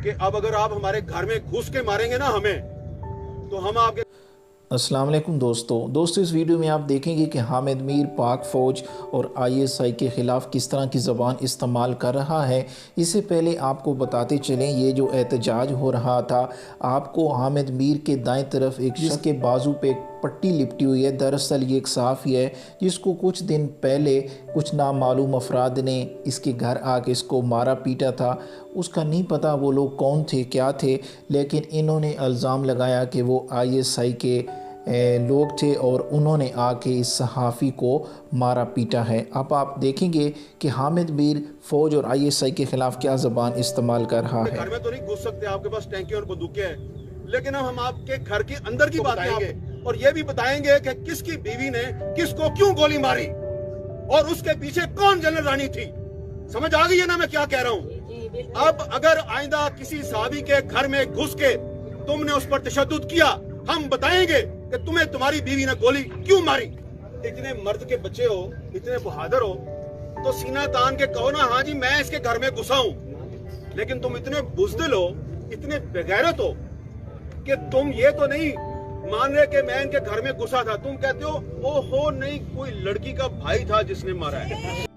कि अब अगर आप हमारे घर में घुस के मारेंगे ना हमें, तो हम आपके। अस्सलाम वालेकुम दोस्तों, इस वीडियो में आप देखेंगे कि हामिद मीर पाक फ़ौज और आईएसआई के ख़िलाफ़ किस तरह की ज़बान इस्तेमाल कर रहा है। इससे पहले आपको बताते चलें, ये जो एहतजाज हो रहा था, आपको हामिद मीर के दाएं तरफ एक शख्स के बाजू पे पट्टी लिपटी हुई है। दरअसल ये एक सहाफ़ी है जिसको कुछ दिन पहले कुछ नामालूम अफराद ने इसके घर आके इसको मारा पीटा था। उसका नहीं पता वो लोग कौन थे, क्या थे, लेकिन इन्होंने इल्ज़ाम लगाया कि वो आईएसआई के लोग थे और उन्होंने आके इस सहाफ़ी को मारा पीटा है। अब आप देखेंगे कि हामिद मीर फ़ौज और आईएसआई के ख़िलाफ़ क्या ज़बान इस्तेमाल कर रहा है। घर में तो नहीं घुस सकते, आपके पास टैंकी और बंदूकें हैं, लेकिन अब हम आपके घर के अंदर की बात बताएंगे और ये भी बताएंगे कि किसकी बीवी ने किसको क्यों गोली मारी और उसके पीछे कौन जनरल रानी थी। समझ आ गई है ना मैं क्या कह रहा हूँ। अब अगर आइंदा किसी साहबी के घर में घुस के तुमने उस पर तशद्दुद किया, हम बताएंगे कि तुम्हें तुम्हारी बीवी ने गोली क्यों मारी। इतने मर्द के बच्चे हो, इतने बहादुर हो, तो सीना तान के कहो ना, हाँ जी मैं इसके घर में घुसा हूं। लेकिन तुम इतने बुज़दिल हो, इतने बेगैरत हो कि तुम ये तो नहीं मान रहे कि मैं इनके घर में घुसा था। तुम कहते हो ओहो नहीं, कोई लड़की का भाई था जिसने मारा है।